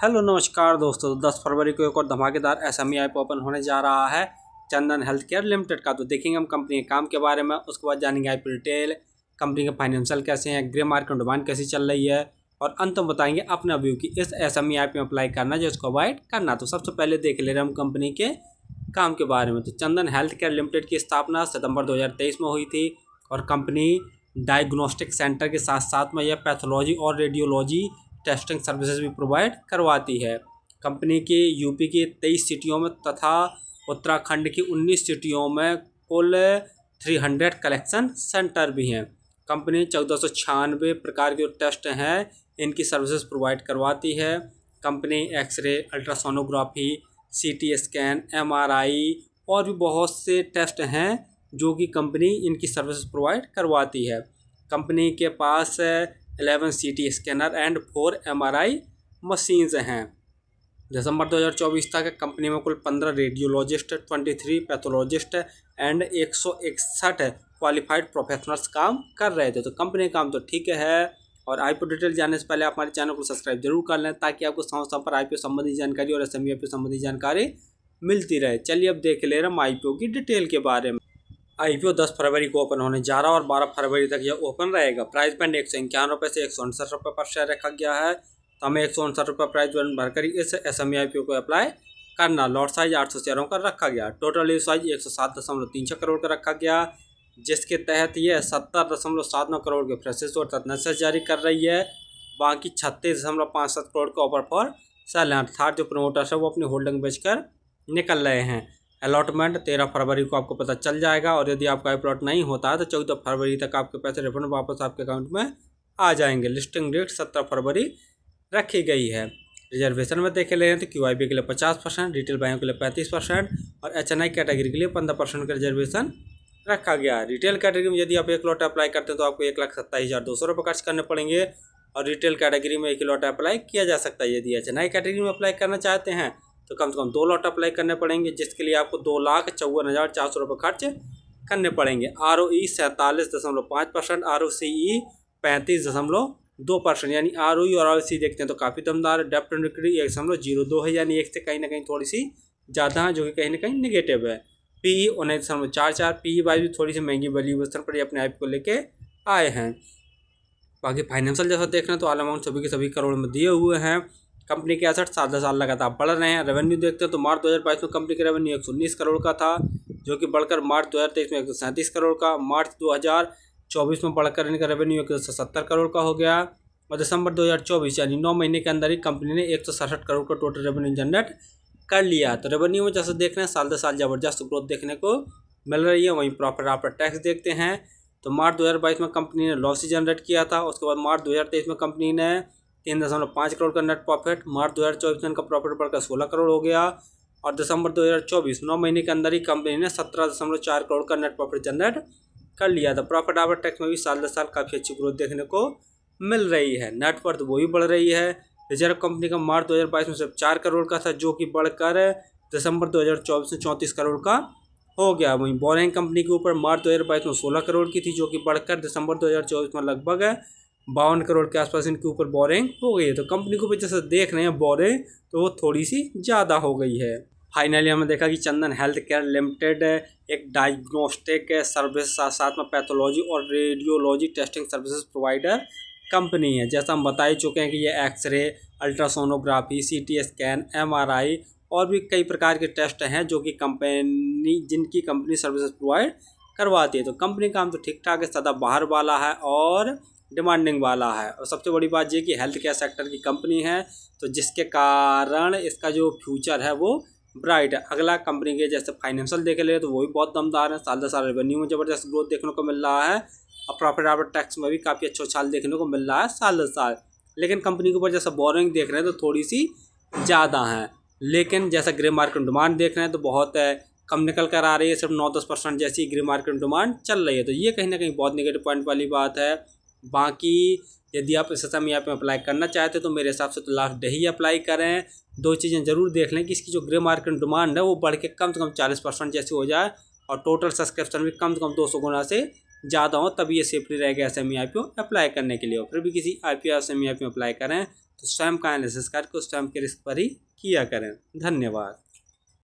Hello नमस्कार दोस्तों। 10 फरवरी को एक और धमाकेदार एसएमई ऐप ओपन होने जा रहा है चंदन हेल्थ केयर लिमिटेड का। तो देखेंगे हम कंपनी के काम के बारे में, उसके बाद जानेंगे ऐप डिटेल, कंपनी के फाइनेंशियल कैसे हैं, ग्रे मार्केट डिमांड कैसी चल रही है, और अंत में बताएंगे अपना व्यू कि इस एसएमई ऐप में अप्लाई करना जो इसको अवॉइड करना। तो सबसे पहले देख ले रहे हैं हम कंपनी के काम के बारे में। तो चंदन हेल्थ केयर लिमिटेड की स्थापना सितंबर 2023 में हुई थी और कंपनी डायग्नोस्टिक सेंटर के साथ साथ में यह पैथोलॉजी और रेडियोलॉजी टेस्टिंग सर्विसेज भी प्रोवाइड करवाती है। कंपनी की यूपी की 23 सिटियों में तथा उत्तराखंड की 19 सिटियों में कुल 300 कलेक्शन सेंटर भी हैं। कंपनी 1496 प्रकार के टेस्ट हैं इनकी सर्विसेज प्रोवाइड करवाती है। Company X-ray, ultrasonography, CT scan, MRI और भी बहुत से टेस्ट हैं जो कि कंपनी इनकी सर्विसेज प्रोवाइड करवाती है। कंपनी के पास 11 सीटी स्कैनर एंड 4 एमआरआई मशीन्स हैं। दिसंबर 2024 तक कंपनी में कुल 15 radiologist, 23 pathologist and 161 qualified professionals काम कर रहे थे। तो कंपनी काम तो ठीक है। और आईपीओ डिटेल जानने से पहले आप हमारे चैनल को सब्सक्राइब जरूर कर लें ताकि आपको समय पर आईपीओ संबंधी जानकारी और एसएमई संबंधी जानकारी मिलती रहे। चलिए अब देख ले रहे हैं हम आईपीओ की डिटेल के बारे में। आईपीओ 10 फरवरी को ओपन होने जा रहा है और 12 फरवरी तक यह ओपन रहेगा। प्राइस बैंड 151 रुपये से 159 रुपये पर शेयर रखा गया है। तो हमें 159 रुपये प्राइस बैंड भरकर इस एसएमई आईपीओ को अप्लाई करना। लॉट साइज 800 शेयरों का रखा गया। टोटल इशू साइज 107.36 करोड़ का रखा गया, जिसके तहत यह 70.79 करोड़ के फ्रेशेस और तथनसेस जारी कर रही है। बाकी 36.57 करोड़ का ऑफर फॉर सेल है, अर्थात जो प्रमोटर्स है वो अपनी होल्डिंग बेचकर निकल रहे हैं। अलॉटमेंट 13 फरवरी को आपको पता चल जाएगा और यदि आपका प्लॉट नहीं होता है तो 14 फरवरी तक आपके पैसे रिफंड वापस आपके अकाउंट में आ जाएंगे। लिस्टिंग डेट 17 फरवरी रखी गई है। रिजर्वेशन में देखे ले रहे हैं तो क्यूआईबी के लिए 50%, रिटेल बाइयों के लिए 35% और एचएनआई कैटेगरी के लिए 15% का रिजर्वेशन रखा गया है। रिटेल कैटेगरी में यदि आप एक लॉट अप्लाई करते हैं तो आपको 1,27,200 रुपये खर्च करने पड़ेंगे और रिटेल कैटेगरी में एक लॉट अप्लाई किया जा सकता है। यदि एचएनआई कैटेगरी में अप्लाई करना चाहते हैं तो कम से कम 2 लॉट अप्लाई करने पड़ेंगे, जिसके लिए आपको 2,54,400 रुपये खर्च करने पड़ेंगे। ROE 47.5%, ROCE 35.2%, यानी ROE और ROCE देखते हैं तो काफ़ी दमदार है। डेप्ट टू इक्विटी 1.02 है, यानी एक से कहीं ना कहीं थोड़ी सी ज़्यादा है, जो कि कहीं ना कहीं निगेटिव है। PE 19.44, PE वाइज भी थोड़ी सी महंगी वैल्यूएशन पर अपने ऐप को लेके आए हैं। बाकी फाइनेंशियल जैसा देख रहे हैं तो ऑल अमाउंट सभी के सभी करोड़ में दिए हुए हैं। कंपनी के एसेट साल दर साल लगातार बढ़ रहे हैं। रेवेन्यू देखते हैं तो मार्च 2022 में कंपनी का रेवेन्यू 119 करोड़ का था, जो कि बढ़कर मार्च 2023 में 137 करोड़ का, मार्च 2024 में बढ़कर इनका रेवेन्यू 170 करोड़ का हो गया और दिसंबर 2024 यानी 9 महीने के अंदर ही कंपनी ने 167 करोड़ का टोटल रेवेन्यू जनरेट कर लिया। तो रेवेन्यू में जैसे देख रहे हैं साल दर साल ज़बरदस्त ग्रोथ देखने को मिल रही है। वहीं प्रॉफिट आफ्टर टैक्स देखते हैं तो मार्च 2022 में कंपनी ने लॉस जनरेट किया था। उसके बाद मार्च 2023 में कंपनी ने 3.5 करोड़ का नेट प्रॉफिट, मार्च 2024 में इनका प्रॉफिट बढ़कर 16 करोड़ हो गया और दिसंबर 2024 9 महीने के अंदर ही कंपनी ने 17.4 करोड़ का नेट प्रॉफिट जनरेट कर लिया था। प्रॉफिट आफ्टर टैक्स में भी साल दर साल काफ़ी अच्छी ग्रोथ देखने को मिल रही है। नेट वर्थ वो भी बढ़ रही है। रिजर्व कंपनी का मार्च 2022 में सिर्फ 4 करोड़ का था, जो कि बढ़कर दिसंबर 2024 में 34 करोड़ का हो गया। वहीं बोरिंग कंपनी के ऊपर मार्च 2022 में 16 करोड़ की थी, जो कि बढ़कर दिसंबर 2024 में लगभग 52 करोड़ के आसपास इनके ऊपर बोरिंग हो गई है। तो कंपनी को भी जैसे देख रहे हैं बोरिंग तो वो थोड़ी सी ज़्यादा हो गई है। फाइनली हमने देखा कि चंदन हेल्थ केयर लिमिटेड एक डायग्नोस्टिक सर्विस साथ में पैथोलॉजी और radiology testing services provider company है। जैसा हम बता ही चुके हैं कि ये X-ray, ultrasonography, CT scan, MRI और भी कई प्रकार के टेस्ट हैं जो कि जिनकी कंपनी सर्विसेज प्रोवाइड करवाती है। तो कंपनी काम तो ठीक ठाक है, सदा बाहर वाला है और डिमांडिंग वाला है। और सबसे बड़ी बात ये कि हेल्थ केयर सेक्टर की कंपनी है, तो जिसके कारण इसका जो फ्यूचर है वो ब्राइट है। अगला कंपनी के जैसे फाइनेंशियल देख ले तो वो भी बहुत दमदार है। साल दर साल रेवेन्यू में ज़बरदस्त ग्रोथ देखने को मिल रहा है और प्रॉफिट आफ्टर टैक्स में भी काफ़ी अच्छा उछाल देखने को मिल रहा है साल दर साल। लेकिन कंपनी के ऊपर जैसा बोरिंग देख रहे हैं तो थोड़ी सी ज़्यादा है। लेकिन जैसा ग्रे मार्केट डिमांड देख रहे हैं तो बहुत कम निकल कर आ रही है, सिर्फ 9-10% जैसी ग्रे मार्केट डिमांड चल रही है। तो ये कहीं ना कहीं बहुत नेगेटिव पॉइंट वाली बात है। बाकी यदि आप इस एसएमई ऐप में अप्लाई करना चाहते हैं तो मेरे हिसाब से तो लास्ट डे ही अप्लाई करें। 2 चीज़ें ज़रूर देख लें कि इसकी जो ग्रे मार्केट डिमांड है वो बढ़ के कम से कम 40% जैसी हो जाए और टोटल सब्सक्रिप्शन भी कम से कम 200 गुना से ज़्यादा हो, तभी ये सेफ्टी रहेगा एसएमई आईपीओ अप्लाई करने के लिए। और फिर भी किसी आईपीओ एसएमई आईपीओ अप्लाई करें तो तो स्वयं का एनालिसिस करके उस स्वयं के रिस्क पर ही किया करें। धन्यवाद।